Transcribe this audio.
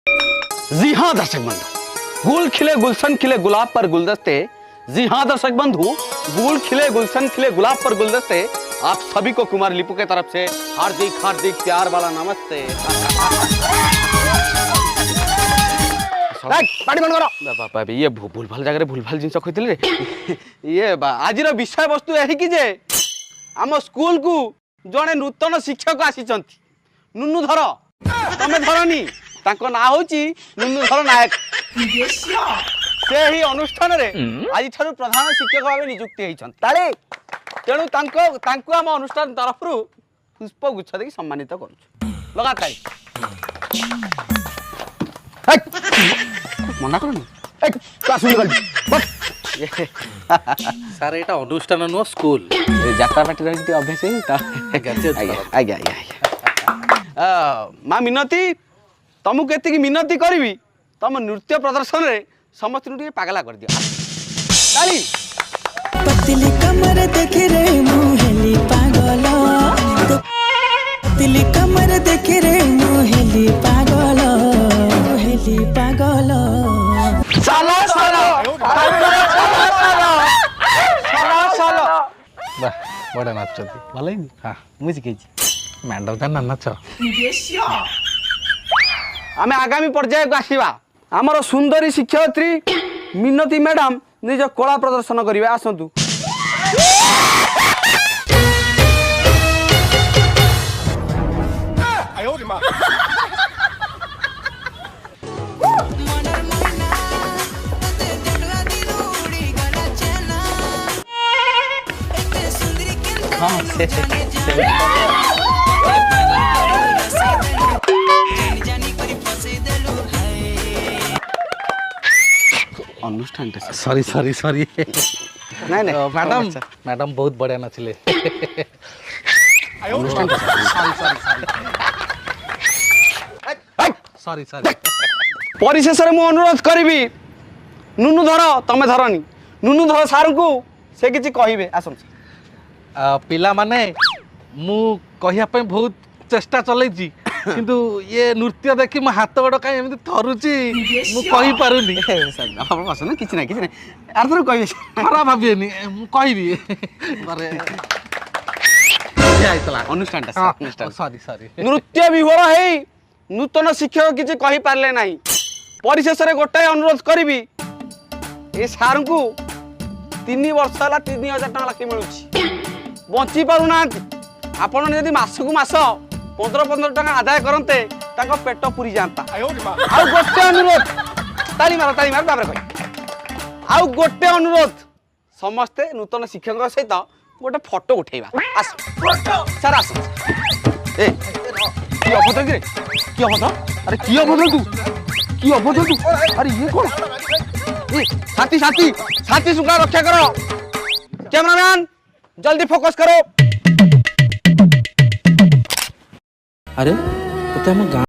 जी हाँ दर्शक बंधु, गुल खिले गुलशन खिले गुलाब पर गुलदस्ते। जी हाँ दर्शक बंधु, गुल खिले गुलशन खिले गुलाब पर गुलदस्ते। आप सभी को कुमार लिपू के तरफ से हार्दिक हार्दिक प्यार वाला नमस्ते। पार्टी बंद करो बाबा। ये भूल भाल जगह भूल भाल जिनस कहते रे। ये आज विषय वस्तु यही कि जे आम स्कूल को जड़े नूतन शिक्षक आसी नुनुधर तमें धरनी ताको ना होची नुनुधर नायक। से ही अनुष्ठान रे आज ठारू प्रधान शिक्षक भाव नियुक्ति होइछन ताले। तेणु तांको आम अनुष्ठान तरफ पुष्प गुच्छ देकी सम्मानित करूछु। लगा ताली। मना करनी सारे एटा अनुष्ठान नुह स्कूल जात्रा पार्टी रही अभ्यास आज्ञा आज्ञा। माँ मिनती तुमको एति मिनती करी तुम नृत्य प्रदर्शन रे समस्त पागला कर दिया। ताली। पतली कमर देखे रे मोहली पागल। पतली कमर देखे रे मोहली पागल। मोहली पागल। साला साला वाह बड़ा नाच भल हाँ मुझे शिखी मैडम का नाच। आम आगामी पर्याय को आसवा आमर सुंदरी शिक्षयित्री मिनती मैडम निज कला प्रदर्शन करेंगे। आसतु। अनुष्ठान सॉरी सॉरी सॉरी नहीं नहीं मैडम मैडम बहुत बढ़िया नाचिले। अनुष्ठान सॉरी सॉरी परिशेष में मु अनुरोध करी नुनु धर तमें धरनी नुनु धर सार को से किसी कहे आसन पिला माने मु कहिया पे बहुत चेष्टा चलैछि किंतु ये नृत्य देखि मो हाथ गोड़ कहीं एमती थरुची मु कहि पारुनी। आप आसन किसी ना किसी आर थर कहे खराब भाबिएनी मु कहिबी मारे अनुष्ठान सॉरी सॉरी नृत्य विभोर है नूतन शिक्षक किसी कही पारे ना। परिशेष में गोटाए अनुरोध करी ए सार को 3 वर्ष है 3000 टका लाखी मिलूँ बची पारना। आपण यदि मासकू मास 15 टका आदाय करते पेट पूरी जाता। आउ गोटे अनुरोध ताली मार बाबरे कह आउ गोटे अनुरोध समस्ते नूतन शिक्षक सहित गोटे फोटो उठेबा। आस सर आस ए की अभद्र कि की अभद्र अरे की अभद्र तू की अभद्र तू अरे ये कौन ए साथी साथी साथी सुखा रक्षा करो। कैमरामैन जल्दी फोकस करो। अरे तो हम